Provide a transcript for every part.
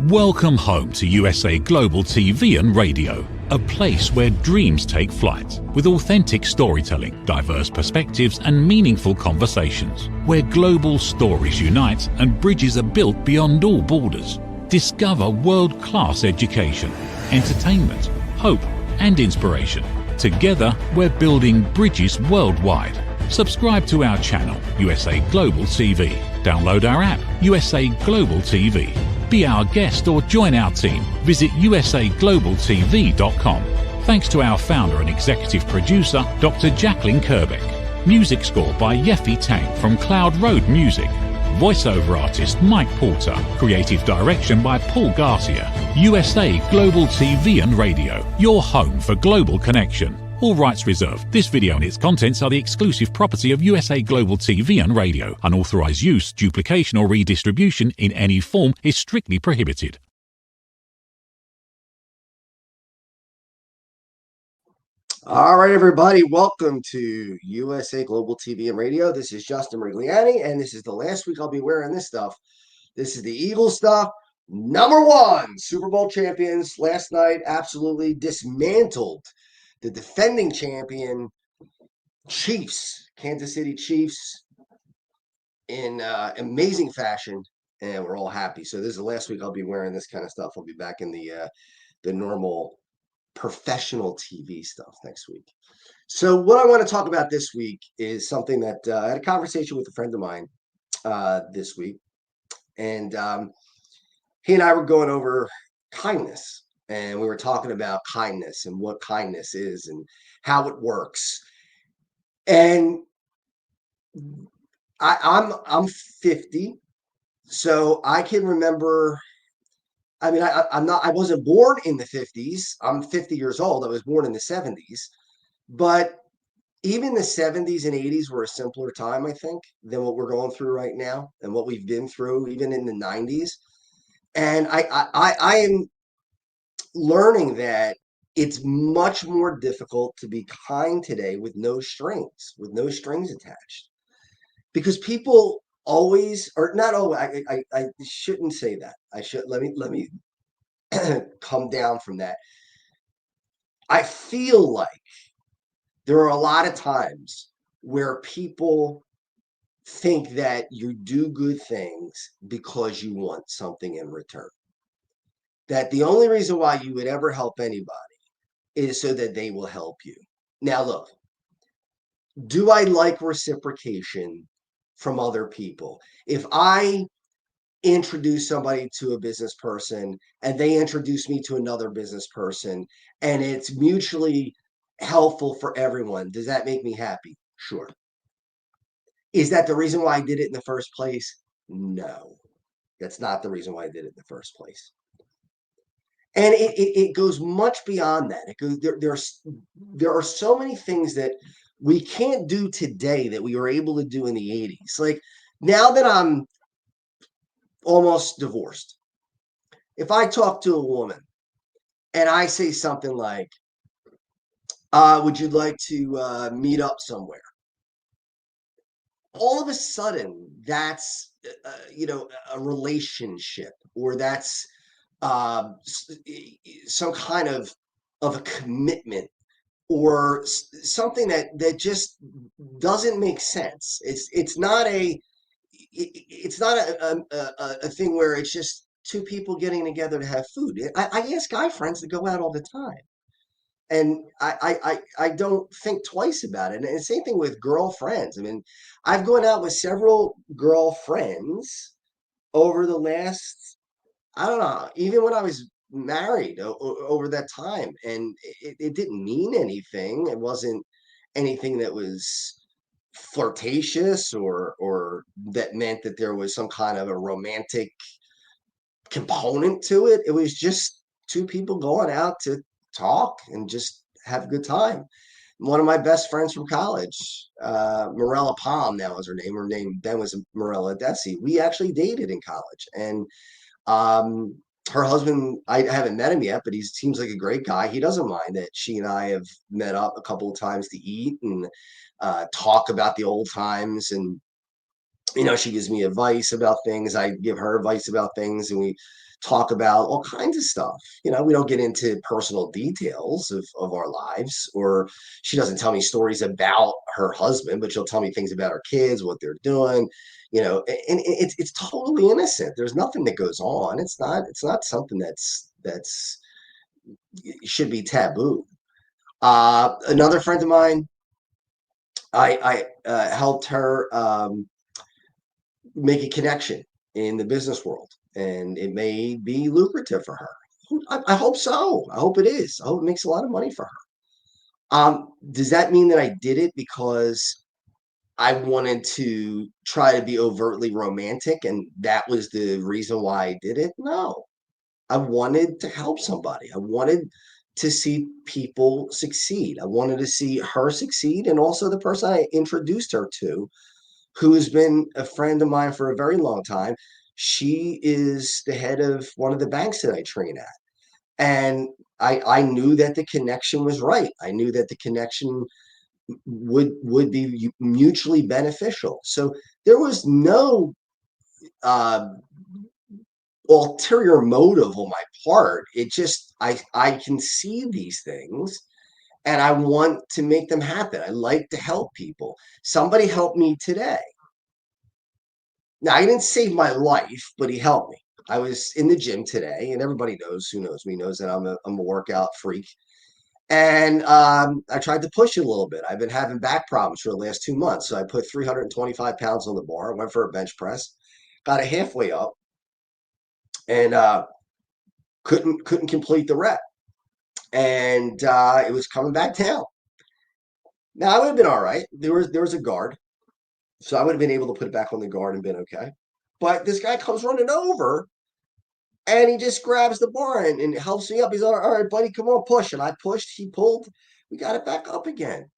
Welcome home to USA Global TV and Radio, a place where dreams take flight, with authentic storytelling, diverse perspectives and meaningful conversations, where global stories unite and bridges are built beyond all borders. Discover world-class education, entertainment, hope and inspiration. Together, we're building bridges worldwide. Subscribe to our channel, USA Global TV. Download our app, USA Global TV. Be our guest or join our team. Visit usaglobaltv.com. Thanks to our founder and executive producer, Dr. Jacqueline Kerbeck. Music score by Yeffy Tang from Cloud Road Music. Voiceover artist Mike Porter. Creative direction by Paul Garcia. USA Global TV and Radio, your home for global connection. All rights reserved. This video and its contents are the exclusive property of USA Global TV and Radio. Unauthorized use, duplication or redistribution in any form is strictly prohibited. All right, everybody. Welcome to USA Global TV and Radio. This is Justin Rigliani, and this is the last week I'll be wearing this stuff. This is the Eagles stuff. #1 Super Bowl champions last night absolutely dismantled the defending champion Chiefs, Kansas City Chiefs, in amazing fashion, and we're all happy. So this is the last week I'll be wearing this kind of stuff. I'll be back in the normal professional TV stuff next week. So what I want to talk about this week is something that I had a conversation with a friend of mine this week, and he and I were going over kindness. And we were talking about kindness and what kindness is and how it works. And I'm 50, so I can remember. I mean, I wasn't born in the 50s. I'm 50 years old. I was born in the 70s, but even the 70s and 80s were a simpler time, I think, than what we're going through right now and what we've been through, even in the 90s. And I am learning that it's much more difficult to be kind today with no strings attached, because people always, or not always, I shouldn't say that. Let me come down from that. I feel like there are a lot of times where people think that you do good things because you want something in return. That the only reason why you would ever help anybody is so that they will help you. Now, look, do I like reciprocation from other people? If I introduce somebody to a business person and they introduce me to another business person and it's mutually helpful for everyone, does that make me happy? Sure. Is that the reason why I did it in the first place? No, that's not the reason why I did it in the first place. And it goes much beyond that. It goes there are so many things that we can't do today that we were able to do in the 80s. Like, now that I'm almost divorced, if I talk to a woman and I say something like, would you like to meet up somewhere? All of a sudden, that's a relationship, or that's some kind of a commitment, or something that just doesn't make sense. It's not a thing where it's just two people getting together to have food. I ask guy friends to go out all the time, and I don't think twice about it. And the same thing with girlfriends. I mean, I've gone out with several girlfriends over the last, I don't know, even when I was married over that time, and it didn't mean anything. It wasn't anything that was flirtatious or that meant that there was some kind of a romantic component to it. It was just two people going out to talk and just have a good time. One of my best friends from college, Morella Palm, now is her name. Her name then was Morella Desi. We actually dated in college, and her husband, I haven't met him yet, but he seems like a great guy. He doesn't mind that she and I have met up a couple of times to eat and talk about the old times. And she gives me advice about things. I give her advice about things, and we talk about all kinds of stuff. We don't get into personal details of our lives, or she doesn't tell me stories about her husband, but she'll tell me things about her kids, what they're doing, and it's totally innocent. There's nothing that goes on. It's not something that's should be taboo. Another friend of mine, I helped her make a connection in the business world, and it may be lucrative for her. I hope so. I hope it is. I hope it makes a lot of money for her. Does that mean that I did it because I wanted to try to be overtly romantic and that was the reason why I did it? No. I wanted to help somebody. I wanted to see people succeed. I wanted to see her succeed, and also the person I introduced her to, who has been a friend of mine for a very long time. She is the head of one of the banks that I train at. And I knew that the connection was right. I knew that the connection would be mutually beneficial. So there was no uh, ulterior motive on my part. It just I can see these things and I want to make them happen. I like to help people. Somebody helped me today. Now, he didn't save my life, but he helped me. I was in the gym today, and everybody knows who knows me knows that I'm a workout freak. And I tried to push it a little bit. I've been having back problems for the last 2 months. So I put 325 pounds on the bar, went for a bench press, got it halfway up, and couldn't complete the rep. And it was coming back down. Now I would have been all right. There was a guard, so I would have been able to put it back on the guard and been okay. But this guy comes running over and he just grabs the bar and helps me up. He's like, all right, buddy, come on, push. And I pushed, he pulled, we got it back up again.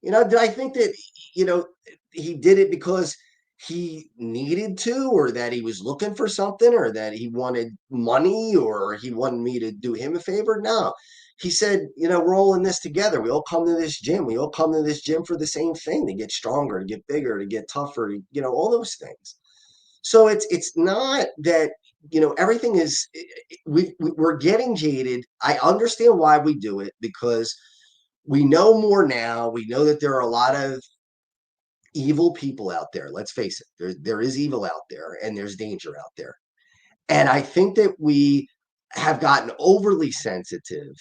Did I think that, you know, he did it because he needed to, or that he was looking for something, or that he wanted money, or he wanted me to do him a favor? No. He said, we're all in this together. We all come to this gym. We all come to this gym for the same thing, to get stronger, to get bigger, to get tougher, all those things. So it's not that everything is we're getting jaded. I understand why we do it, because we know more now. We know that there are a lot of evil people out there. Let's face it, there is evil out there and there's danger out there. And I think that we have gotten overly sensitive.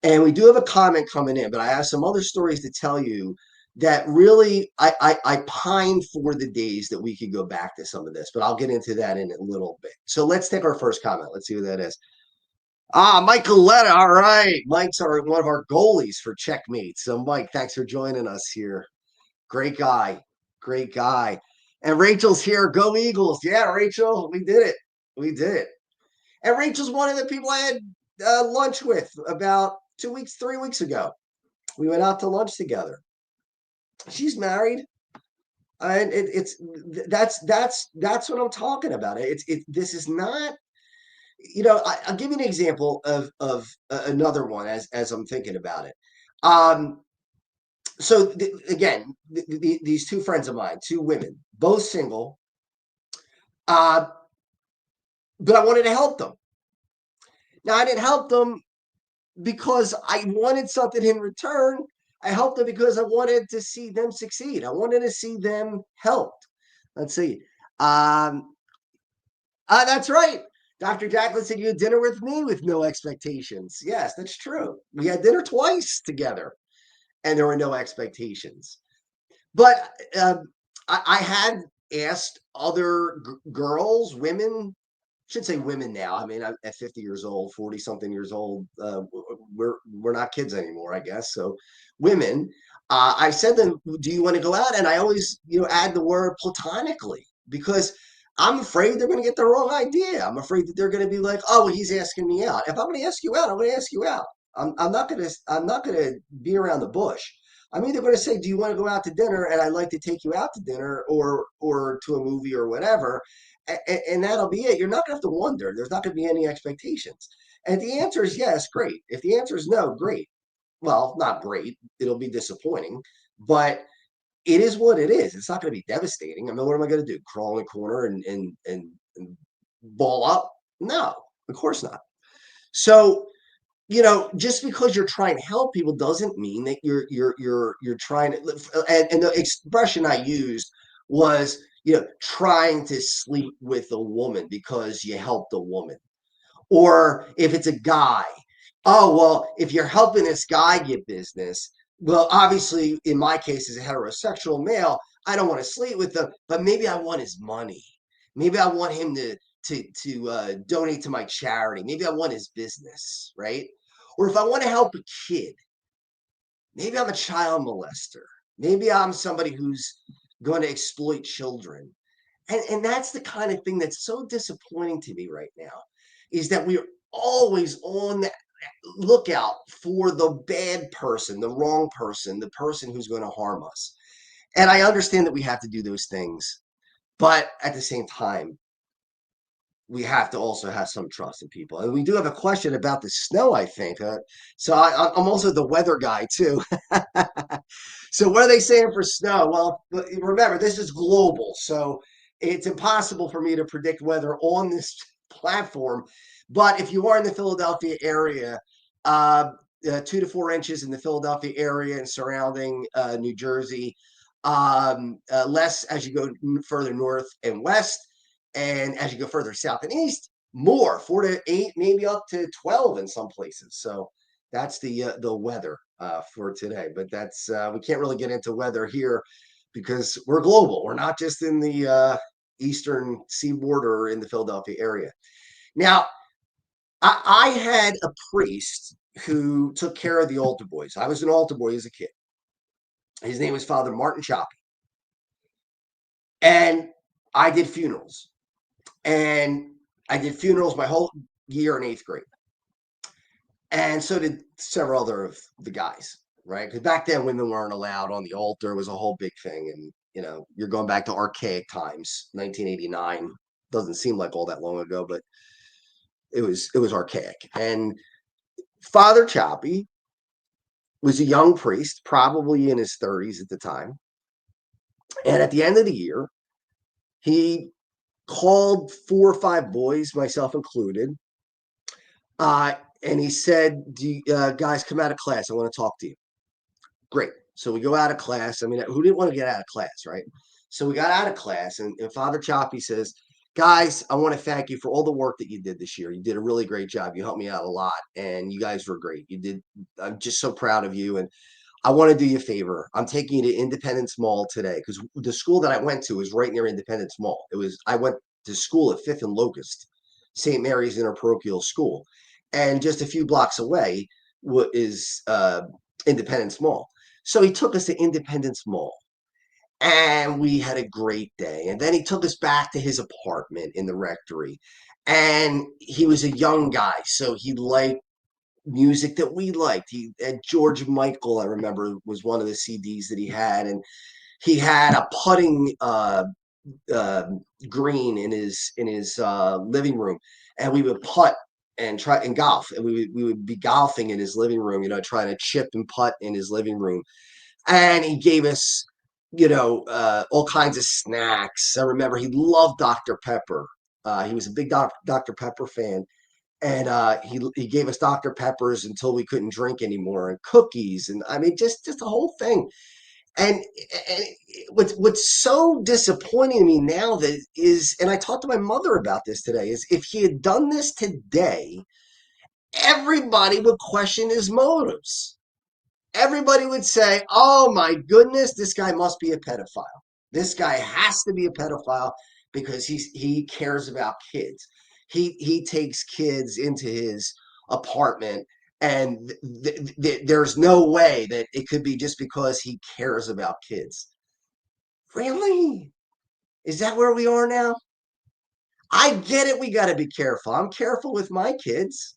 And we do have a comment coming in, but I have some other stories to tell you that really I pine for the days that we could go back to some of this, but I'll get into that in a little bit. So let's take our first comment. Let's see who that is. Mike Coletta. All right. Mike's one of our goalies for Checkmate. So Mike, thanks for joining us here. Great guy. Great guy. And Rachel's here. Go Eagles. Yeah, Rachel, we did it. We did it. And Rachel's one of the people I had lunch with about 2 weeks, 3 weeks ago. We went out to lunch together. She's married, and that's what I'm talking about. This is not. I'll give you an example of another one as I'm thinking about it. So again, these two friends of mine, two women, both single, uh, but I wanted to help them. Now I didn't help them because I wanted something in return. I helped them because I wanted to see them succeed. I wanted to see them helped. Let's see. That's right. Dr. Jacqueline said you had dinner with me with no expectations. Yes, that's true. We had dinner twice together and there were no expectations. But I had asked other girls, women, should say women now. I mean, I'm at 50 years old, 40 something years old. We're not kids anymore, I guess. So women, I said to them, do you want to go out? And I always, add the word platonically, because I'm afraid they're going to get the wrong idea. I'm afraid that they're going to be like, oh, well, he's asking me out. If I'm going to ask you out, I'm going to ask you out. I'm not going to be around the bush. I'm either going to say, do you want to go out to dinner? And I'd like to take you out to dinner or to a movie or whatever. And that'll be it. You're not going to have to wonder. There's not going to be any expectations. And if the answer is yes, great. If the answer is no, great. Well, not great. It'll be disappointing, but it is what it is. It's not going to be devastating. I mean, what am I going to do? Crawl in a corner and ball up? No, of course not. So, just because you're trying to help people doesn't mean that you're trying to. And the expression I used was, trying to sleep with a woman because you helped a woman. Or if it's a guy, oh, well, if you're helping this guy get business, well, obviously, in my case, as a heterosexual male, I don't want to sleep with him, but maybe I want his money. Maybe I want him to donate to my charity. Maybe I want his business, right? Or if I want to help a kid, maybe I'm a child molester. Maybe I'm somebody who's going to exploit children. And that's the kind of thing that's so disappointing to me right now, is that we're always on the lookout for the bad person, the wrong person, the person who's going to harm us. And I understand that we have to do those things, but at the same time, we have to also have some trust in people. And we do have a question about the snow, I think. So I'm also the weather guy too. So what are they saying for snow? Well, remember, this is global, so it's impossible for me to predict weather on this platform. But if you are in the Philadelphia area, 2 to 4 inches in the Philadelphia area and surrounding New Jersey, less as you go further north and west, and as you go further south and east, more 4 to 8, maybe up to 12 in some places. So that's the weather for today. But that's we can't really get into weather here because we're global. We're not just in the eastern seaboard or in the Philadelphia area. Now, I had a priest who took care of the altar boys. I was an altar boy as a kid. His name was Father Martin Choppy, and I did funerals. And I did funerals my whole year in 8th grade. And so did several other of the guys, right? Because back then women weren't allowed on the altar. It was a whole big thing. And, you're going back to archaic times, 1989. Doesn't seem like all that long ago, but it was archaic. And Father Choppy was a young priest, probably in his 30s at the time. And at the end of the year, he called 4 or 5 boys, myself included, and he said, guys, come out of class. I want to talk to you. Great. So we go out of class. I mean, who didn't want to get out of class, right? So we got out of class, and Father Choppy says, guys, I want to thank you for all the work that you did this year. You did a really great job. You helped me out a lot, and you guys were great. I'm just so proud of you. And I want to do you a favor. I'm taking you to Independence Mall today because the school that I went to is right near Independence Mall. I went to school at 5th and Locust, St. Mary's Interparochial School, and just a few blocks away is Independence Mall. So he took us to Independence Mall, and we had a great day. And then he took us back to his apartment in the rectory, and he was a young guy, so he liked music that we liked. He had George Michael, I remember, was one of the CDs that he had, and he had a putting uh, green in his living room, and we would putt and try and golf, and we would be golfing in his living room, trying to chip and putt in his living room. And he gave us, all kinds of snacks. I remember he loved Dr. Pepper. He was a big Dr. Pepper fan, and he gave us Dr. Peppers until we couldn't drink anymore, and cookies, and I mean, just the whole thing. And what's so disappointing to me now that is, and I talked to my mother about this today, is if he had done this today, everybody would question his motives. Everybody would say, "Oh my goodness, this guy must be a pedophile. This guy has to be a pedophile because he cares about kids. He takes kids into his apartment, and there's no way that it could be just because he cares about kids." Really? Is that where we are now? I get it. We got to be careful. I'm careful with my kids,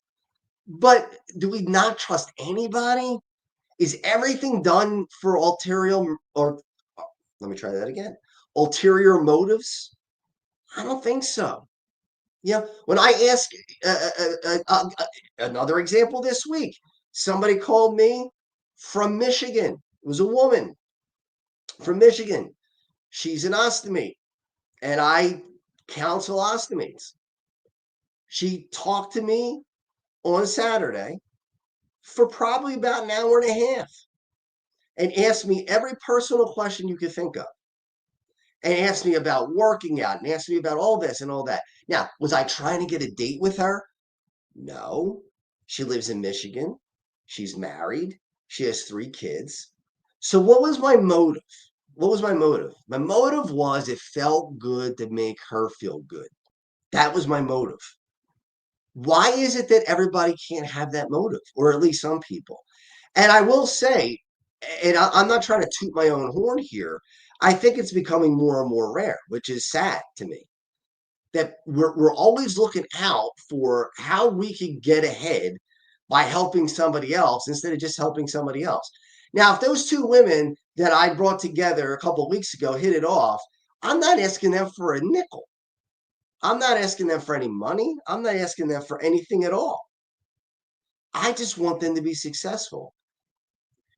but do we not trust anybody? Is everything done for ulterior, or let me try that again, ulterior motives? I don't think so. When I ask, another example this week, somebody called me from Michigan. It was a woman from Michigan. She's an ostomate, and I counsel ostomates. She talked to me on Saturday for probably about an hour and a half and asked me every personal question you could think of, and asked me about working out and asked me about all this and all that. Now, was I trying to get a date with her? No. She lives in Michigan. She's married. She has 3 kids. So what was my motive? What was my motive? My motive was it felt good to make her feel good. That was my motive. Why is it that everybody can't have that motive, or at least some people? And I will say, and I'm not trying to toot my own horn here, I think it's becoming more and more rare, which is sad to me, that we're always looking out for how we can get ahead by helping somebody else instead of just helping somebody else. Now, if those 2 women that I brought together a couple of weeks ago hit it off, I'm not asking them for a nickel. I'm not asking them for any money. I'm not asking them for anything at all. I just want them to be successful.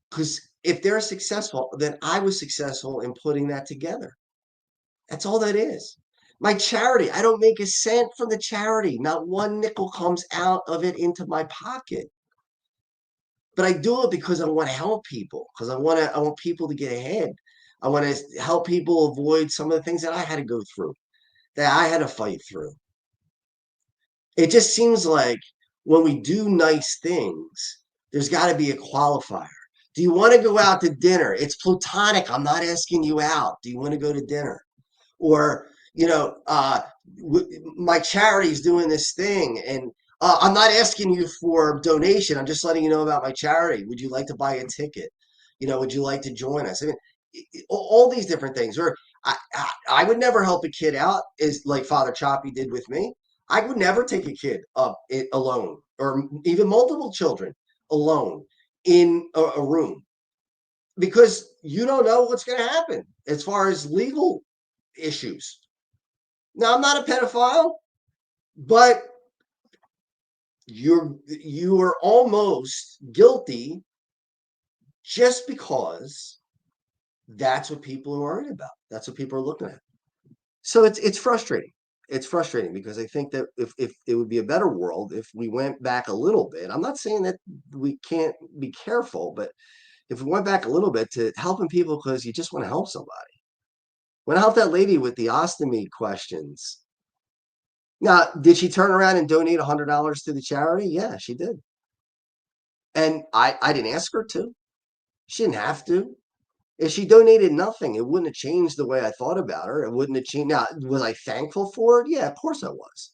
Because if they're successful, then I was successful in putting that together. That's all that is. My charity, I don't make a cent from the charity. Not one nickel comes out of it into my pocket. But I do it because I want to help people, because I want people to get ahead. I want to help people avoid some of the things that I had to go through, that I had to fight through. It just seems like when we do nice things, there's got to be a qualifier. Do you want to go out to dinner? It's platonic. I'm not asking you out. Do you want to go to dinner? Or, my charity's doing this thing, and I'm not asking you for donation. I'm just letting you know about my charity. Would you like to buy a ticket? Would you like to join us? I mean, all these different things. Or I would never help a kid out, is like Father Choppy did with me. I would never take a kid up it alone, or even multiple children alone in a room, because you don't know what's going to happen as far as legal issues. Now, I'm not a pedophile, but you are almost guilty just because that's what people are worried about. That's what people are looking at. So it's frustrating. It's frustrating because I think that if it would be a better world if we went back a little bit. I'm not saying that we can't be careful, but if we went back a little bit to helping people because you just want to help somebody. When I helped that lady with the ostomy questions, now, did she turn around and donate $100 to the charity? Yeah, she did. And I didn't ask her to. She didn't have to. If she donated nothing, it wouldn't have changed the way I thought about her. It wouldn't have changed. Now, was I thankful for it? Yeah, of course I was.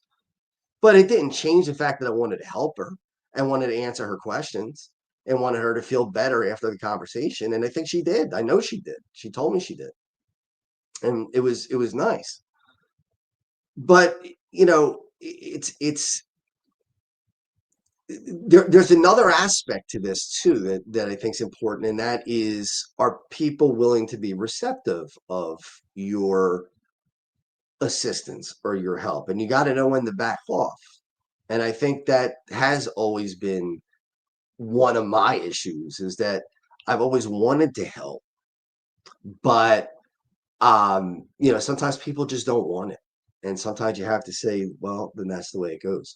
But it didn't change the fact that I wanted to help her and wanted to answer her questions and wanted her to feel better after the conversation. And I think she did. I know she did. She told me she did. And it was nice. But, it's there's another aspect to this too that I think is important, and that is, are people willing to be receptive of your assistance or your help? And you got to know when to back off. And I think that has always been one of my issues, is that I've always wanted to help, but sometimes people just don't want it. And sometimes you have to say, well, then that's the way it goes.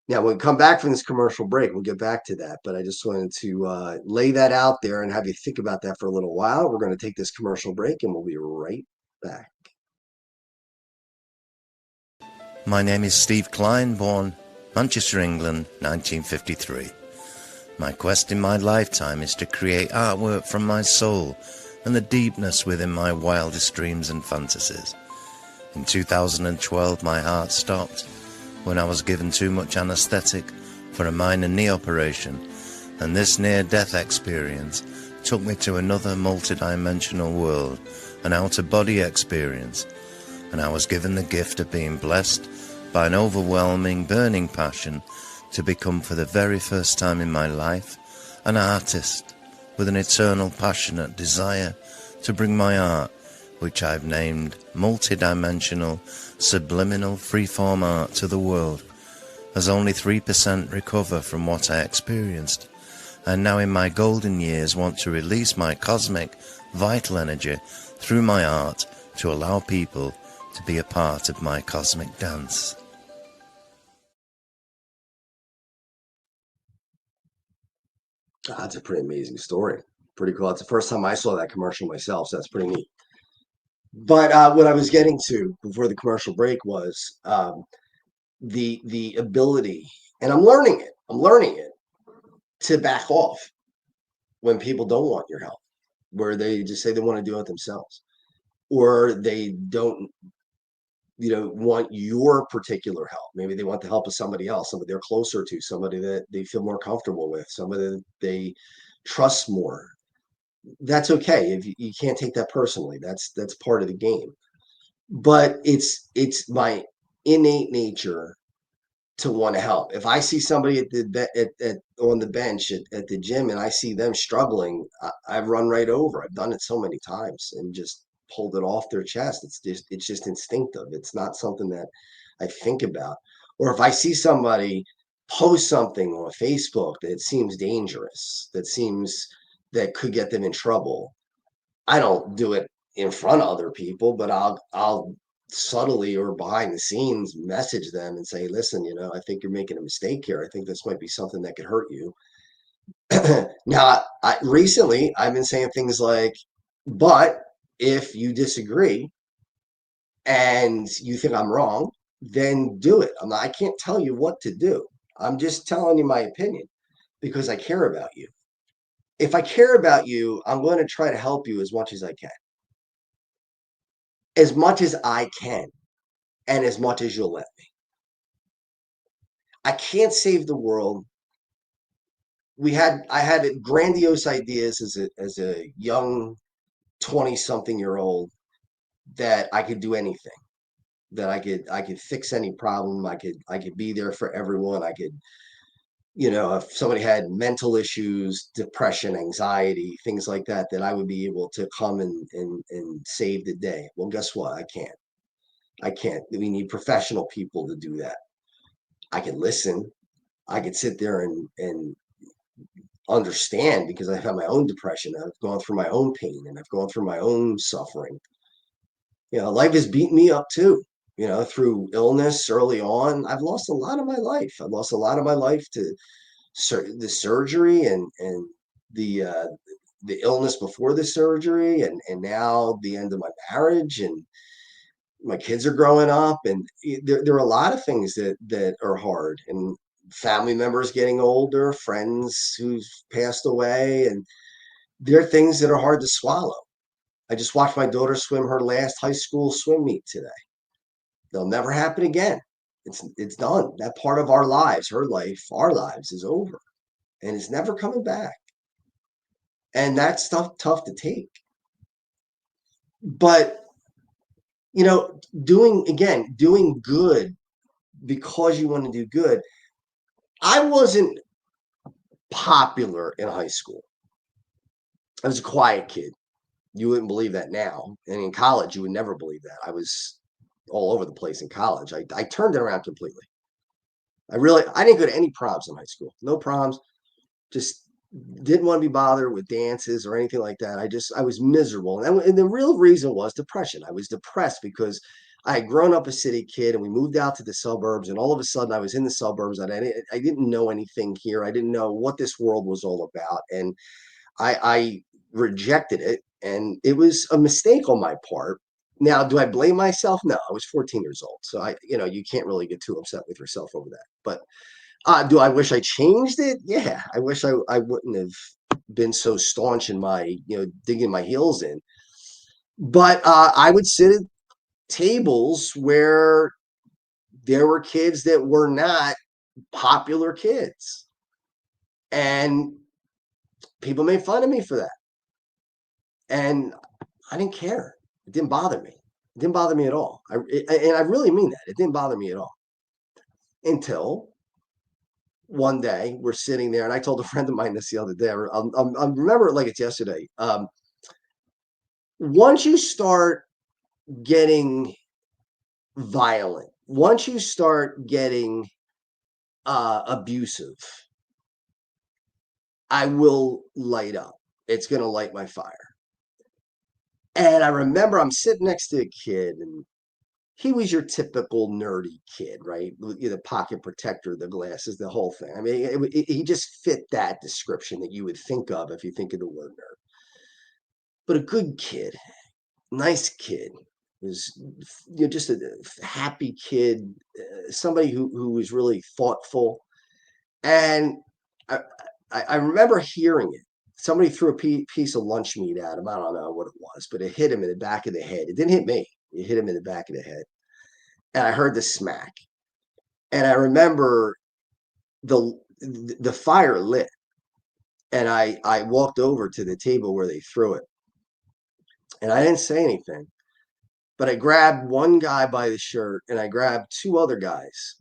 Now, when we come back from this commercial break, we'll get back to that. But I just wanted to lay that out there and have you think about that for a little while. We're going to take this commercial break and we'll be right back. My name is Steve Klein, born Manchester, England, 1953. My quest in my lifetime is to create artwork from my soul and the deepness within my wildest dreams and fantasies. In 2012, my heart stopped when I was given too much anesthetic for a minor knee operation, and this near-death experience took me to another multi-dimensional world, an out-of-body experience, and I was given the gift of being blessed by an overwhelming, burning passion to become, for the very first time in my life, an artist with an eternal, passionate desire to bring my art, which I've named multi-dimensional, subliminal, freeform art, to the world, as only 3% recover from what I experienced, and now in my golden years want to release my cosmic, vital energy through my art to allow people to be a part of my cosmic dance. That's a pretty amazing story. Pretty cool. It's the first time I saw that commercial myself, so that's pretty neat. But what I was getting to before the commercial break was the ability, and I'm learning it. I'm learning it to back off when people don't want your help, where they just say they want to do it themselves, or they don't, want your particular help. Maybe they want the help of somebody else, somebody they're closer to, somebody that they feel more comfortable with, somebody that they trust more. That's okay. If you can't take that personally, that's part of the game. But it's my innate nature to want to help. If I see somebody on the bench at the gym and I see them struggling, I run right over. I've done it so many times and just pulled it off their chest. It's just instinctive. It's not something that I think about. Or if I see somebody post something on Facebook that seems dangerous, that could get them in trouble, I don't do it in front of other people, but I'll subtly or behind the scenes message them and say, listen, I think you're making a mistake here. I think this might be something that could hurt you. Now, recently I've been saying things like, but if you disagree and you think I'm wrong, then do it. I can't tell you what to do. I'm just telling you my opinion because I care about you. If I care about you, I'm going to try to help you as much as I can. As much as I can, and as much as you'll let me. I can't save the world. I had grandiose ideas as a young 20-something-year-old that I could do anything, that I could fix any problem, I could be there for everyone. I could, if somebody had mental issues, depression, anxiety, things like that, that I would be able to come and save the day. Well, guess what? I can't. I can't. We need professional people to do that. I can listen. I could sit there and understand because I've had my own depression. I've gone through my own pain and I've gone through my own suffering. Life has beaten me up too. Through illness early on, I've lost a lot of my life. I've lost a lot of my life to the surgery and the uh, the illness before the surgery, and now the end of my marriage, and my kids are growing up, and there are a lot of things that are hard, and family members getting older, friends who've passed away, and there are things that are hard to swallow. I just watched my daughter swim her last high school swim meet today. They'll never happen again. It's done. That part of our lives, her life, our lives is over, and it's never coming back. And that's tough to take. But doing good because you want to do good. I wasn't popular in high school. I was a quiet kid. You wouldn't believe that now. And in college, you would never believe that. I was all over the place in college. I turned it around completely. I didn't go to any proms in high school. No proms. Just didn't want to be bothered with dances or anything like that. I was miserable. And the real reason was depression. I was depressed because I had grown up a city kid and we moved out to the suburbs, and all of a sudden I was in the suburbs and I didn't know anything here. I didn't know what this world was all about. And I rejected it, and it was a mistake on my part. Now, do I blame myself? No, I was 14 years old. So you can't really get too upset with yourself over that. But do I wish I changed it? Yeah, I wish I wouldn't have been so staunch in my, digging my heels in. But I would sit at tables where there were kids that were not popular kids, and people made fun of me for that. And I didn't care. It didn't bother me. It didn't bother me at all. And I really mean that. It didn't bother me at all until one day we're sitting there, and I told a friend of mine this the other day. I remember it like it's yesterday. Once you start getting violent, once you start getting abusive, I will light up. It's going to light my fire. And I remember I'm sitting next to a kid, and he was your typical nerdy kid, right? The pocket protector, the glasses, the whole thing. I mean, he just fit that description that you would think of if you think of the word nerd. But a good kid, nice kid, was just a happy kid, somebody who was really thoughtful. And I, I remember hearing it. Somebody threw a piece of lunch meat at him. I don't know what it was, but it hit him in the back of the head. It didn't hit me. It hit him in the back of the head. And I heard the smack. And I remember the fire lit. And I walked over to the table where they threw it. And I didn't say anything. But I grabbed one guy by the shirt and I grabbed two other guys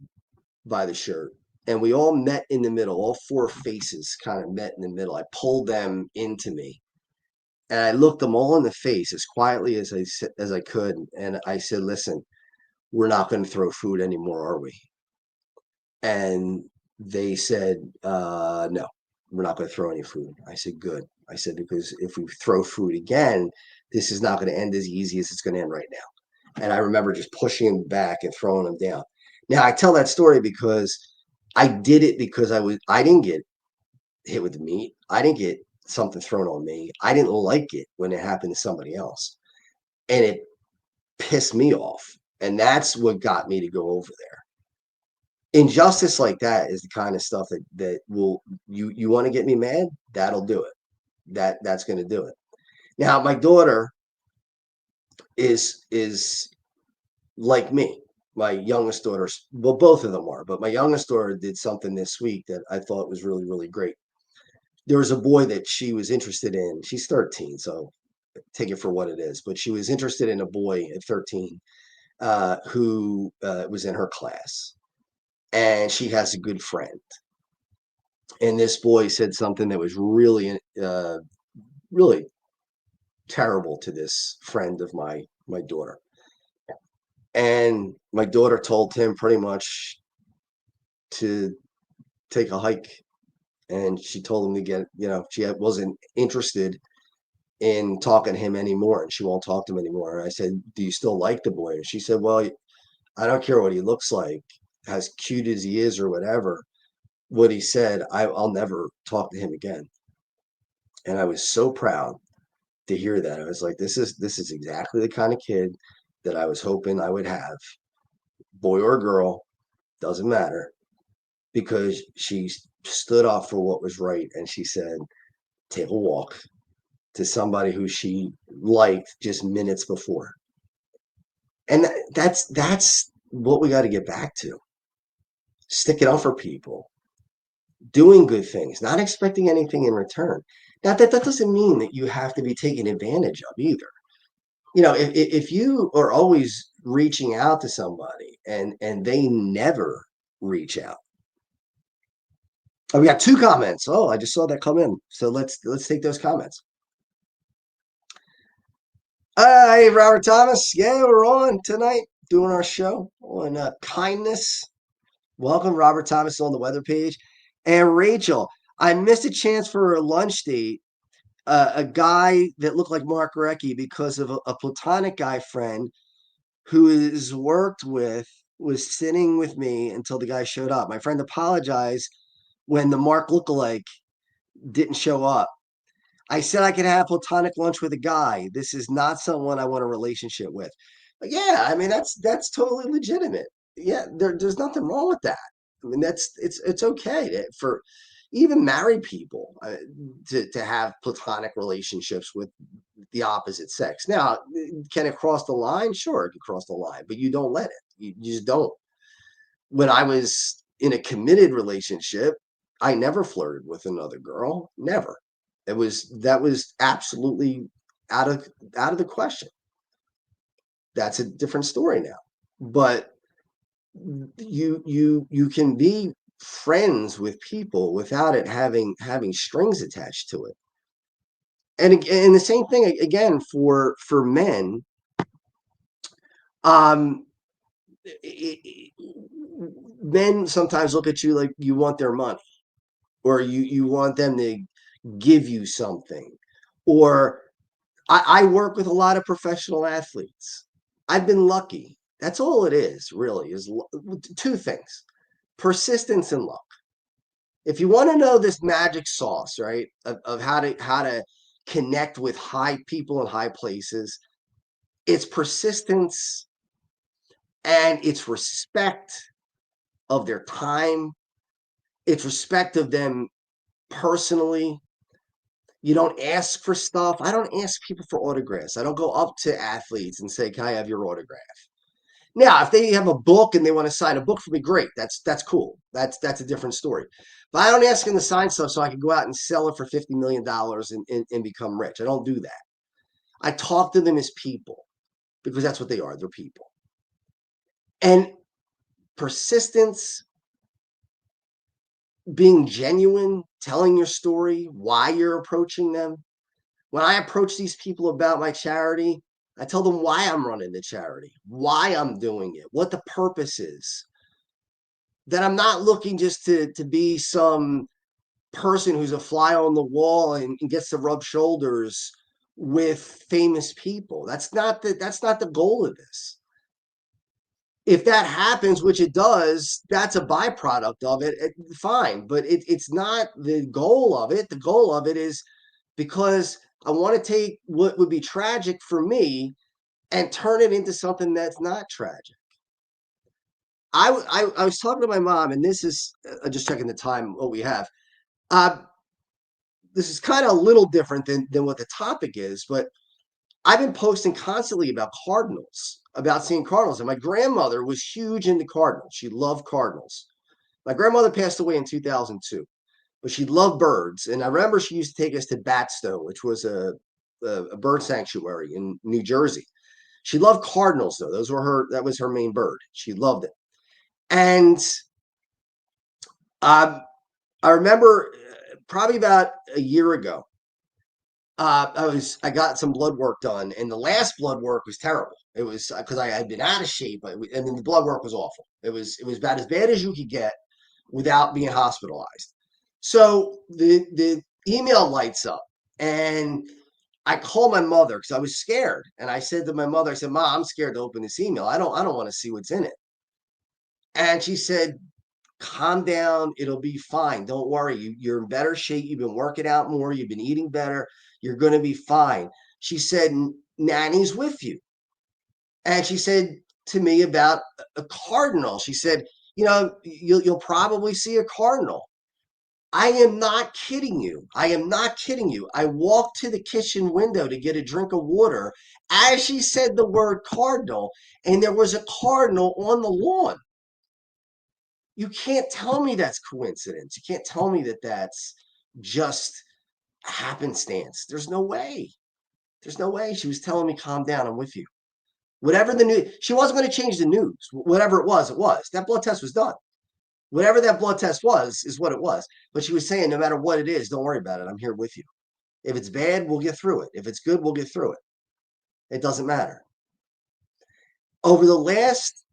by the shirt. And we all met in the middle. All four faces kind of met in the middle. I pulled them into me. And I looked them all in the face as quietly as I could. And I said, listen, we're not going to throw food anymore, are we? And they said, no, we're not going to throw any food. I said, good. I said, because if we throw food again, this is not going to end as easy as it's going to end right now. And I remember just pushing him back and throwing him down. Now I tell that story because I did it because I didn't get hit with the meat. I didn't get something thrown on me. I didn't like it when it happened to somebody else. And it pissed me off. And that's what got me to go over there. Injustice like that is the kind of stuff that will you want to get me mad? That'll do it. That's going to do it. Now, my daughter is like me. My youngest daughter, well, both of them are, but my youngest daughter did something this week that I thought was really, really great. There was a boy that she was interested in. She's 13, so take it for what it is. But she was interested in a boy at 13 who was in her class, and she has a good friend. And this boy said something that was really, really terrible to this friend of my daughter. And my daughter told him pretty much to take a hike. And she told him to get, she wasn't interested in talking to him anymore. And she won't talk to him anymore. And I said, do you still like the boy? And she said, well, I don't care what he looks like, as cute as he is or whatever. What he said, I'll never talk to him again. And I was so proud to hear that. I was like, this is exactly the kind of kid that I was hoping I would have. Boy or girl, doesn't matter, because she stood up for what was right. And she said, take a walk to somebody who she liked just minutes before. And that's what we got to get back to. Sticking up for people, doing good things, not expecting anything in return. Now, that doesn't mean that you have to be taken advantage of either. If you are always reaching out to somebody and they never reach out. Oh, we got 2 comments. Oh, I just saw that come in. So let's take those comments. Hey, Robert Thomas. Yeah, we're on tonight doing our show on kindness. Welcome, Robert Thomas, on the weather page. And Rachel, I missed a chance for a lunch date. A guy that looked like Mark Recchi because of a platonic guy friend who is worked with was sitting with me until the guy showed up. My friend apologized when the Mark lookalike didn't show up. I said I could have platonic lunch with a guy. This is not someone I want a relationship with. But yeah, I mean that's totally legitimate. Yeah, there's nothing wrong with that. I mean it's okay for even married people to have platonic relationships with the opposite sex. Now, can it cross the line? Sure, it can cross the line, but you don't let it. You just don't. When I was in a committed relationship, I never flirted with another girl. Never. That was absolutely out of the question. That's a different story now. But you can be friends with people without it having strings attached to it. And the same thing again for men. Men sometimes look at you like you want their money, or you want them to give you something. Or I work with a lot of professional athletes. I've been lucky That's all it is, really, is two things: persistence and luck. If you want to know this magic sauce, right, of how to connect with high people in high places, it's persistence and it's respect of their time. It's respect of them personally. You don't ask for stuff. I don't ask people for autographs. I don't go up to athletes and say, "Can I have your autograph?" Now, if they have a book and they want to sign a book for me, great. That's cool. That's a different story. But I don't ask them to sign stuff so I can go out and sell it for $50 million and become rich. I don't do that. I talk to them as people because that's what they are. They're people. And persistence, being genuine, telling your story, why you're approaching them. When I approach these people about my charity, I tell them why I'm running the charity, why I'm doing it, what the purpose is. That I'm not looking just to be some person who's a fly on the wall and gets to rub shoulders with famous people. That's not the goal of this. If that happens, which it does, that's a byproduct of it. Fine, but it's not the goal of it. The goal of it is because I want to take what would be tragic for me and turn it into something that's not tragic. I was talking to my mom, and this is just checking the time what we have. Uh, this is kind of a little different than what the topic is, but I've been posting constantly about cardinals, about seeing cardinals, and my grandmother was huge into cardinals. She loved cardinals. My grandmother passed away in 2002, but she loved birds, and I remember she used to take us to Batstone, which was a bird sanctuary in New Jersey. She loved cardinals, though. That was her main bird. She loved it. And I remember probably about a year ago, I got some blood work done, and the last blood work was terrible. It was because I had been out of shape, and then the blood work was awful. It was about as bad as you could get without being hospitalized. So the email lights up, and I called my mother because I was scared, and I said to my mother, I said, "Ma, I'm scared to open this email. I don't want to see what's in it." And she said, "Calm down. It'll be fine. Don't worry. You're in better shape. You've been working out more. You've been eating better. You're going to be fine." She said, "Nanny's with you." And she said to me about a cardinal. She said, you'll probably see a cardinal. I am not kidding you. I am not kidding you. I walked to the kitchen window to get a drink of water as she said the word cardinal, and there was a cardinal on the lawn. You can't tell me that's coincidence. You can't tell me that that's just happenstance. There's no way. There's no way. She was telling me, "Calm down. I'm with you." Whatever the news, she wasn't going to change the news. Whatever it was, it was. That blood test was done. Whatever that blood test was, is what it was. But she was saying, no matter what it is, don't worry about it. I'm here with you. If it's bad, we'll get through it. If it's good, we'll get through it. It doesn't matter. Over the last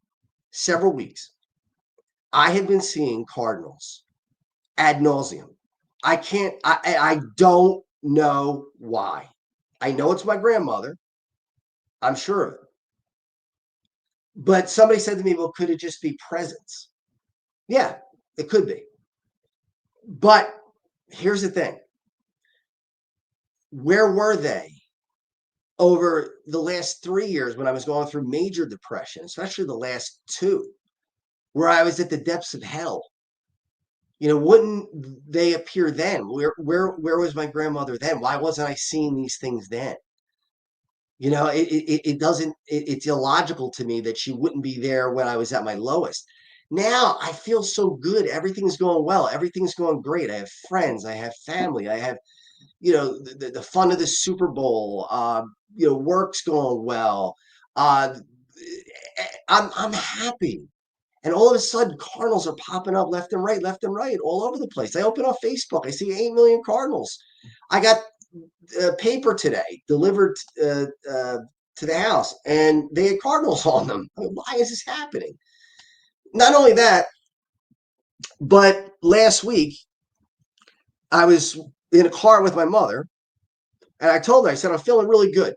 several weeks, I have been seeing cardinals ad nauseum. I don't know why. I know it's my grandmother. I'm sure of it. But somebody said to me, well, could it just be presence? Yeah, it could be. But here's the thing. Where were they over the last 3 years when I was going through major depression, especially the last two, where I was at the depths of hell? Wouldn't they appear then? Where was my grandmother then? Why wasn't I seeing these things then? It doesn't, it's illogical to me that she wouldn't be there when I was at my lowest. Now I feel so good. Everything's going well. Everything's going great. I have friends. I have family. I have, the fun of the Super Bowl. Work's going well. I'm happy. And all of a sudden, Cardinals are popping up left and right, all over the place. I open up Facebook. I see 8 million Cardinals. I got paper today delivered to the house, and they had Cardinals on them. I mean, why is this happening? Not only that, but last week I was in a car with my mother, and I told her, I said, I'm feeling really good.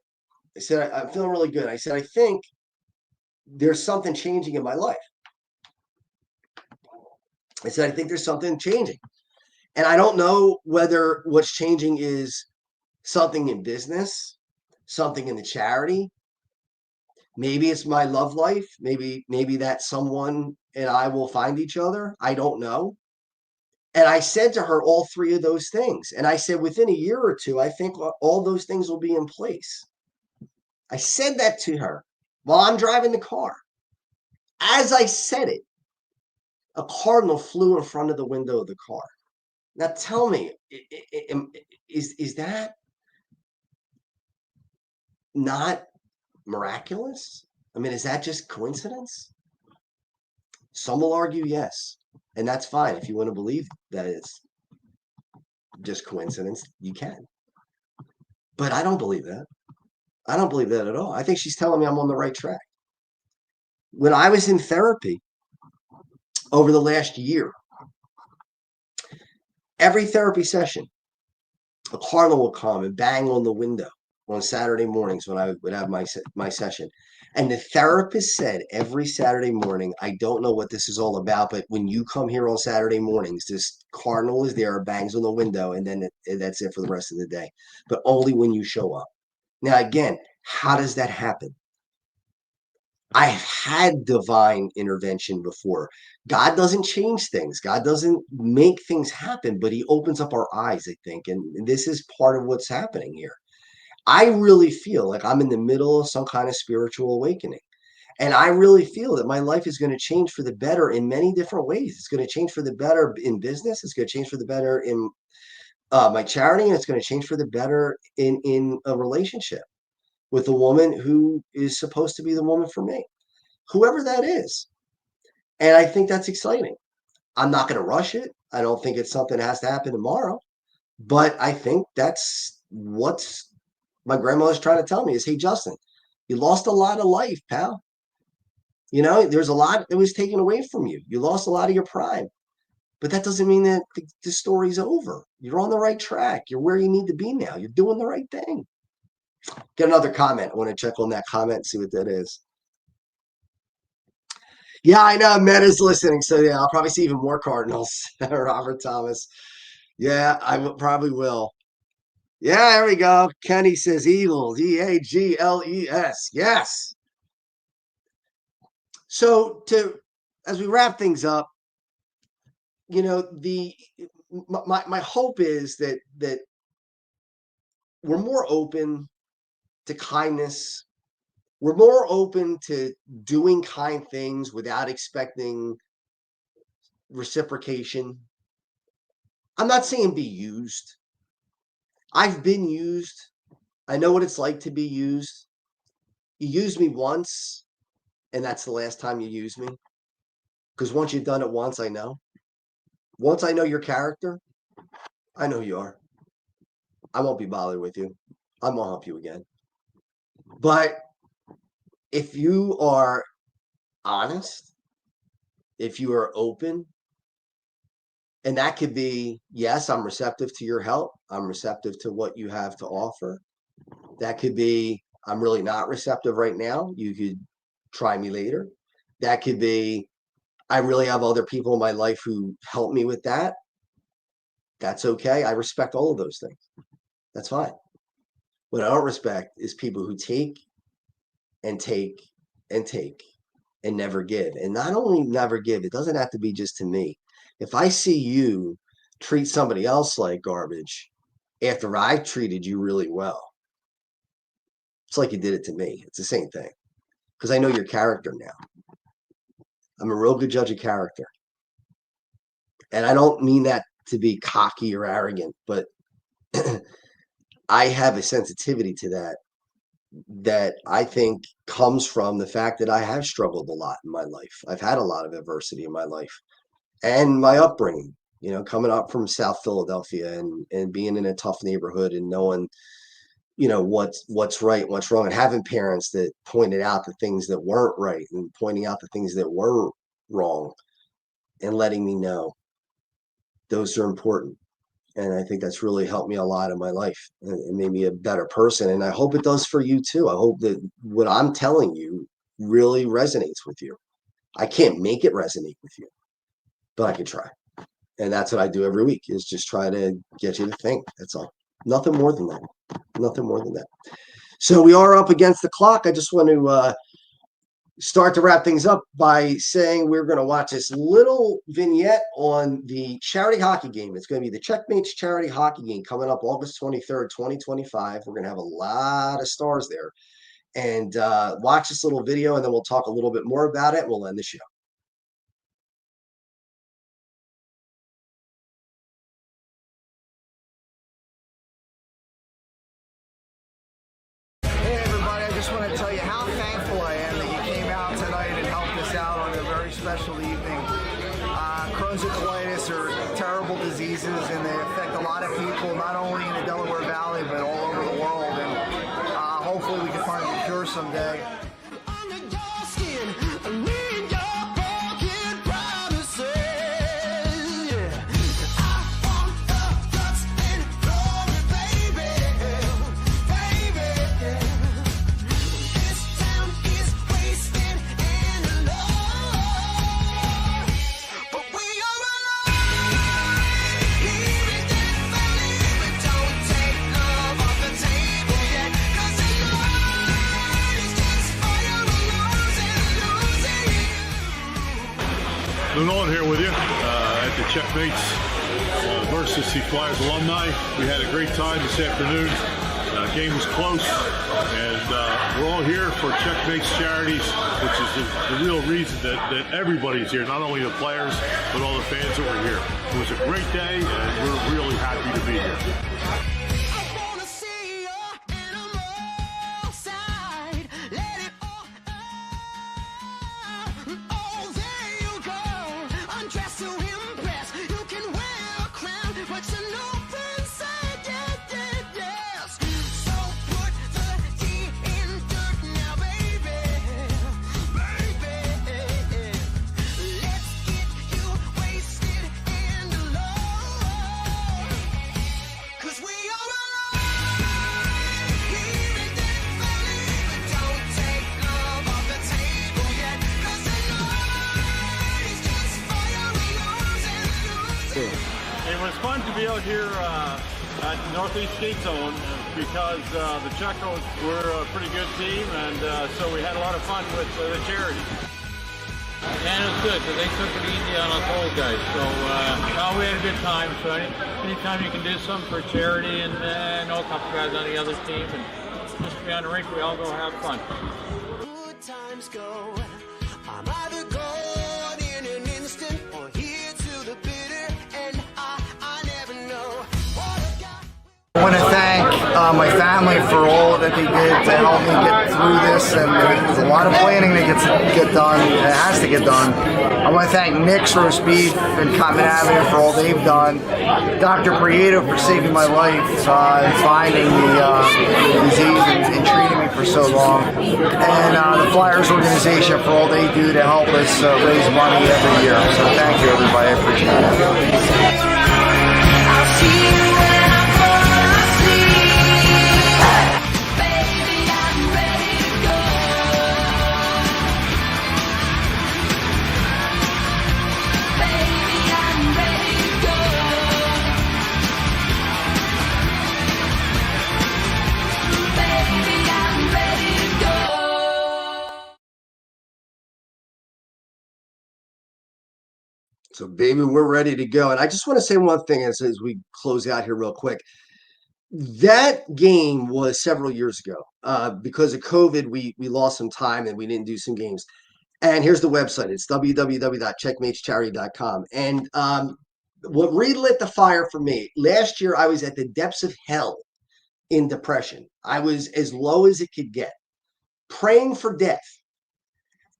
I said, I'm feeling really good. I said, I think there's something changing in my life. I said, I think there's something changing. And I don't know whether what's changing is something in business, something in the charity. Maybe it's my love life. Maybe that someone and I will find each other. I don't know. And I said to her all three of those things. And I said, within a year or two, I think all those things will be in place. I said that to her while I'm driving the car. As I said it, a cardinal flew in front of the window of the car. Now tell me, is that not miraculous? I mean, is that just coincidence? Some will argue yes, and that's fine. If you want to believe that it's just coincidence, you can. But I don't believe that. I don't believe that at all. I think she's telling me I'm on the right track. When I was in therapy over the last year, every therapy session, a cardinal would come and bang on the window on Saturday mornings when I would have my session. And the therapist said every Saturday morning, I don't know what this is all about, but when you come here on Saturday mornings, this cardinal is there, bangs on the window, and then that's it for the rest of the day. But only when you show up. Now, again, how does that happen? I've had divine intervention before. God doesn't change things. God doesn't make things happen, but he opens up our eyes, I think. And this is part of what's happening here. I really feel like I'm in the middle of some kind of spiritual awakening. And I really feel that my life is going to change for the better in many different ways. It's going to change for the better in business. It's going to change for the better in my charity. And it's going to change for the better in a relationship with a woman who is supposed to be the woman for me, whoever that is. And I think that's exciting. I'm not going to rush it. I don't think it's something that has to happen tomorrow. But I think that's what's my grandmother's trying to tell me is, hey, Justin, you lost a lot of life, pal. You know, there's a lot that was taken away from you. You lost a lot of your prime. But that doesn't mean that the story's over. You're on the right track. You're where you need to be now. You're doing the right thing. Get another comment. I want to check on that comment and see what that is. Yeah, I know. Meta's listening. So, yeah, I'll probably see even more Cardinals. Robert Thomas. Yeah, probably will. Yeah, there we go. Kenny says Eagles. Eagles. Yes. So, as we wrap things up, you know, my hope is that we're more open to kindness. We're more open to doing kind things without expecting reciprocation. I'm not saying be used. I've been used. I know what it's like to be used. You used me once, and that's the last time you use me. Because once you've done it once, I know. Once I know your character, I know who you are. I won't be bothered with you. I won't help you again. But if you are honest, if you are open, and that could be, yes, I'm receptive to your help. I'm receptive to what you have to offer. That could be, I'm really not receptive right now. You could try me later. That could be, I really have other people in my life who help me with that. That's okay. I respect all of those things. That's fine. What I don't respect is people who take and take and take and never give. And not only never give, it doesn't have to be just to me. If I see you treat somebody else like garbage after I treated you really well, it's like you did it to me. It's the same thing. Because I know your character now. I'm a real good judge of character. And I don't mean that to be cocky or arrogant, but I have a sensitivity to that I think comes from the fact that I have struggled a lot in my life. I've had a lot of adversity in my life and my upbringing, you know, coming up from South Philadelphia and being in a tough neighborhood and knowing, you know, what's right, what's wrong, and having parents that pointed out the things that weren't right and pointing out the things that were wrong and letting me know those are important. And I think that's really helped me a lot in my life and made me a better person. And I hope it does for you too. I hope that what I'm telling you really resonates with you. I can't make it resonate with you, but I can try. And that's what I do every week, is just try to get you to think. That's all. Nothing more than that. Nothing more than that. So we are up against the clock. I just want to start to wrap things up by saying we're going to watch this little vignette on the charity hockey game. It's going to be the Checkmates charity hockey game coming up August 23rd, 2025. We're going to have a lot of stars there. And watch this little video, and then we'll talk a little bit more about it, and we'll end the show. Hey everybody, I just want to tell you how thankful I am that you came out tonight and helped us out on a very special evening. Crohn's and colitis are terrible diseases, and they affect a lot of people, not only in the Delaware Valley, but all over the world. And hopefully we can find a cure someday. Nolan here with you at the Checkmates versus the Flyers alumni. We had a great time this afternoon. Game was close, and we're all here for Checkmates Charities, which is the real reason that everybody's here, not only the players, but all the fans that were here. It was a great day, and we're really happy to be here. It was fun to be out here at Northeast Skate Zone because the Checos were a pretty good team, and so we had a lot of fun with the charity. And it was good because they took it easy on us old guys. So we had a good time. So anytime you can do something for charity, and I know a couple guys on the other team, and just to be on the rink, we all go have fun. Good times go. I'm either gone in an instant or here to the bitter, and I never know what I've got. I want to thank my family for all that they did to help me get through this, and there's a lot of planning that get done. It has to get done. I want to thank Nick's Roast Beef and Common Avenue for all they've done. Dr. Prieto for saving my life and finding the disease and treating me for so long. And the Flyers organization for all they do to help us raise money every year. So thank you everybody, I appreciate it. I'll see you when I fall asleep. Baby, I'm ready to go. Baby, I'm ready to go. Baby, I'm ready to go. So, baby, we're ready to go. And I just want to say one thing as we close out here real quick. That game was several years ago. Because of COVID, we lost some time and we didn't do some games. And here's the website. It's www.checkmatescharity.com. And what relit the fire for me, last year I was at the depths of hell in depression. I was as low as it could get, praying for death.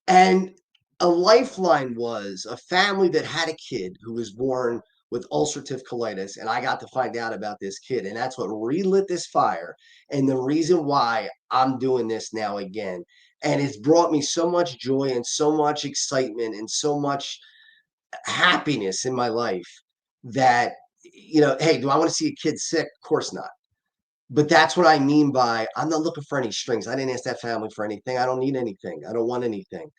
And a lifeline was a family that had a kid who was born with ulcerative colitis, and I got to find out about this kid, and that's what relit this fire, and the reason why I'm doing this now again. And it's brought me so much joy and so much excitement and so much happiness in my life that, hey, do I want to see a kid sick? Of course not. But that's what I mean by I'm not looking for any strings. I didn't ask that family for anything. I don't need anything. I don't want anything.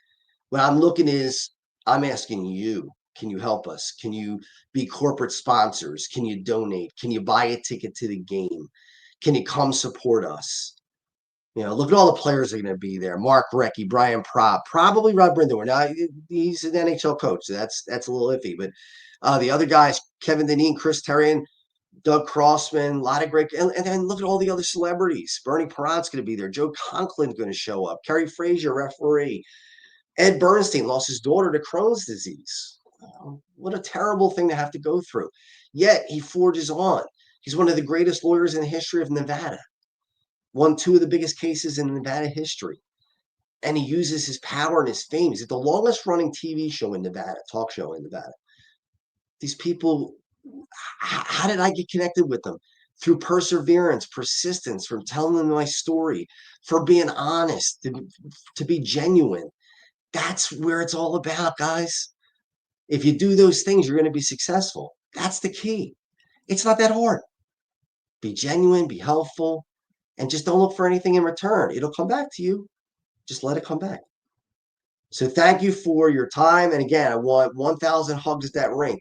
What I'm looking is I'm asking you, can you help us? Can you be corporate sponsors? Can you donate? Can you buy a ticket to the game? Can you come support us? Look at all the players that are going to be there. Mark Recchi, Brian Propp, probably Rod Brindamore. Now he's an NHL coach, so that's a little iffy. But the other guys, Kevin Dineen, Chris Terrian, Doug Crossman, a lot of great. And then look at all the other celebrities. Bernie Perrant's going to be there. Joe Conklin's going to show up. Kerry Frazier, referee. Ed Bernstein lost his daughter to Crohn's disease. What a terrible thing to have to go through. Yet he forges on. He's one of the greatest lawyers in the history of Nevada. Won 2 of the biggest cases in Nevada history. And he uses his power and his fame. He's at the longest running TV show in Nevada, talk show in Nevada. These people, how did I get connected with them? Through perseverance, persistence, from telling them my story, for being honest, to be genuine. That's where it's all about, guys. If you do those things, you're going to be successful. That's the key. It's not that hard. Be genuine, be helpful, and just don't look for anything in return. It'll come back to you. Just let it come back. So thank you for your time. And again, I want 1,000 hugs at that rink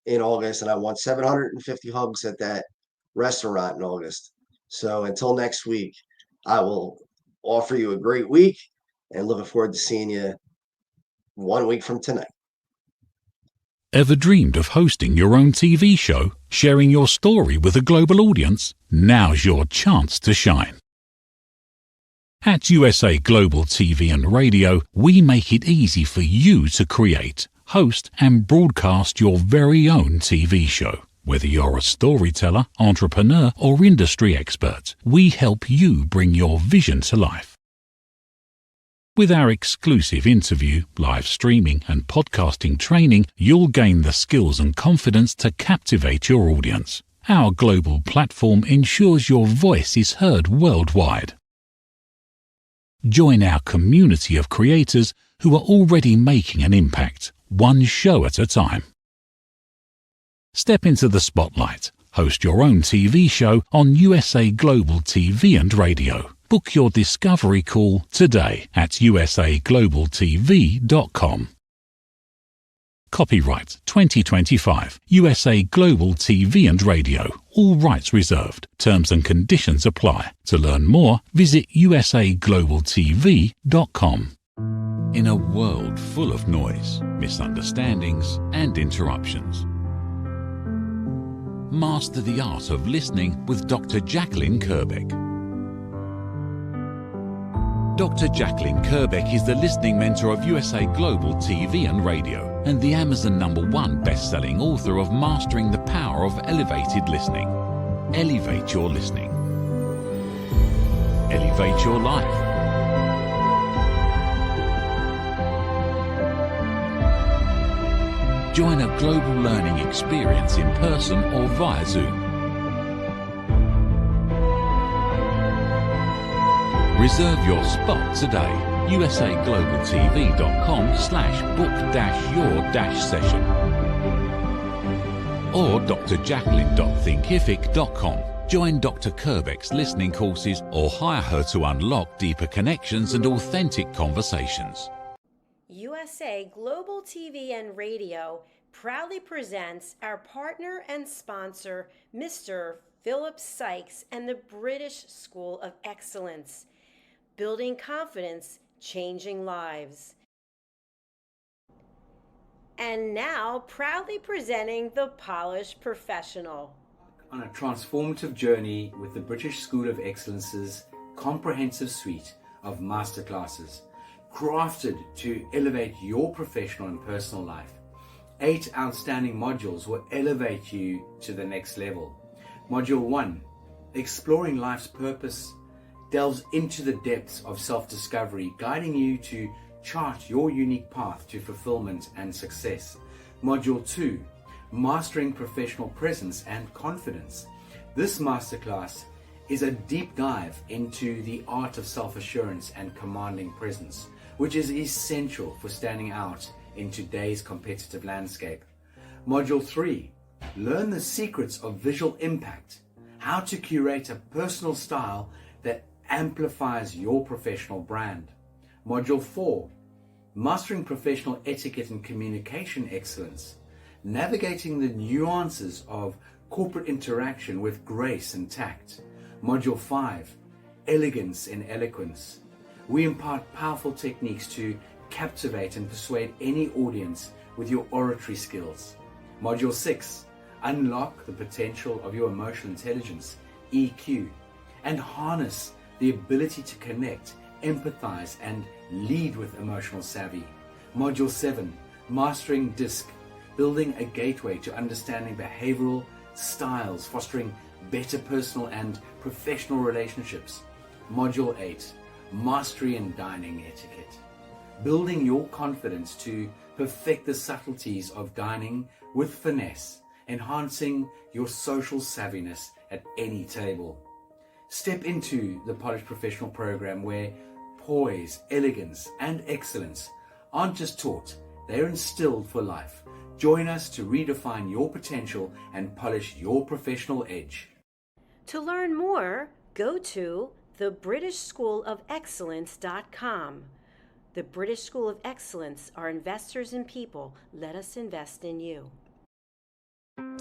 in August, and I want 750 hugs at that restaurant in August. So until next week, I will offer you a great week and looking forward to seeing you 1 week from tonight. Ever dreamed of hosting your own TV show, sharing your story with a global audience? Now's your chance to shine. At USA Global TV and Radio, we make it easy for you to create, host and broadcast your very own TV show. Whether you're a storyteller, entrepreneur or industry expert, we help you bring your vision to life. With our exclusive interview, live streaming and podcasting training, you'll gain the skills and confidence to captivate your audience. Our global platform ensures your voice is heard worldwide. Join our community of creators who are already making an impact, one show at a time. Step into the spotlight. Host your own TV show on USA Global TV and Radio. Book your discovery call today at usaglobaltv.com. Copyright 2025 USA Global TV and Radio. All rights reserved. Terms and conditions apply. To learn more, visit usaglobaltv.com. In a world full of noise, misunderstandings and interruptions, master the art of listening with Dr. Jacqueline Kerbeck. Dr. Jacqueline Kerbeck is the listening mentor of USA Global TV and Radio and the Amazon #1 best-selling author of Mastering the Power of Elevated Listening. Elevate your listening. Elevate your life. Join a global learning experience in person or via Zoom. Reserve your spot today. usaglobaltv.com/book-your-session or drjacqueline.thinkific.com. Join Dr. Kerbeck's listening courses or hire her to unlock deeper connections and authentic conversations. USA Global TV and Radio proudly presents our partner and sponsor, Mr. Philip Sykes and the British School of Excellence. Building confidence, changing lives. And now, proudly presenting the Polished Professional. On a transformative journey with the British School of Excellence's comprehensive suite of masterclasses, crafted to elevate your professional and personal life. 8 outstanding modules will elevate you to the next level. Module 1, Exploring Life's Purpose, delves into the depths of self-discovery, guiding you to chart your unique path to fulfillment and success. Module 2, Mastering Professional Presence and Confidence. This masterclass is a deep dive into the art of self-assurance and commanding presence, which is essential for standing out in today's competitive landscape. Module 3, Learn the Secrets of Visual Impact, how to curate a personal style that amplifies your professional brand. Module 4, mastering professional etiquette and communication excellence, navigating the nuances of corporate interaction with grace and tact. Module 5, elegance and eloquence. We impart powerful techniques to captivate and persuade any audience with your oratory skills. Module 6, unlock the potential of your emotional intelligence, EQ, and harness the ability to connect, empathize, and lead with emotional savvy. Module 7, mastering DISC, building a gateway to understanding behavioral styles, fostering better personal and professional relationships. Module 8, mastery in dining etiquette, building your confidence to perfect the subtleties of dining with finesse, enhancing your social savviness at any table. Step into the Polished Professional program where poise, elegance, and excellence aren't just taught, they're instilled for life. Join us to redefine your potential and polish your professional edge. To learn more, go to thebritishschoolofexcellence.com. The British School of Excellence are investors in people. Let us invest in you.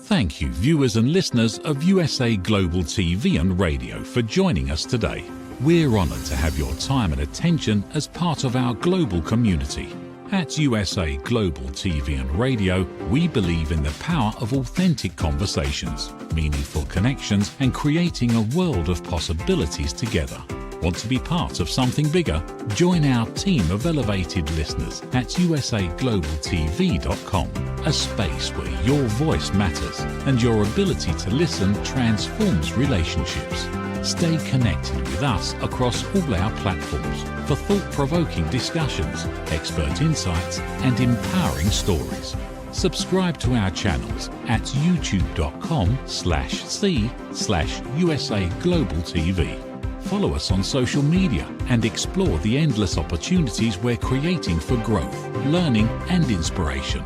Thank you, viewers and listeners of USA Global TV and Radio, for joining us today. We're honoured to have your time and attention as part of our global community. At USA Global TV and Radio, we believe in the power of authentic conversations, meaningful connections, and creating a world of possibilities together. Want to be part of something bigger? Join our team of elevated listeners at usaglobaltv.com, a space where your voice matters and your ability to listen transforms relationships. Stay connected with us across all our platforms for thought-provoking discussions, expert insights, and empowering stories. Subscribe to our channels at youtube.com/c/usaglobaltv. Follow us on social media and explore the endless opportunities we're creating for growth, learning, and inspiration.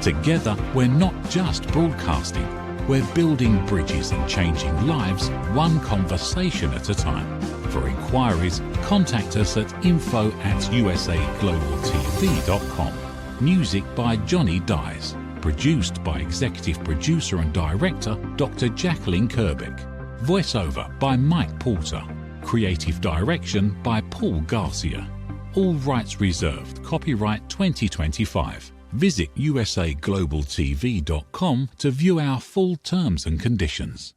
Together, we're not just broadcasting, we're building bridges and changing lives one conversation at a time. For inquiries, contact us at info@usaglobaltv.com. Music by Johnny Dyes. Produced by Executive Producer and Director Dr. Jacqueline Kerbeck. Voiceover by Mike Porter. Creative Direction by Paul Garcia. All rights reserved. Copyright 2025. Visit usaglobaltv.com to view our full terms and conditions.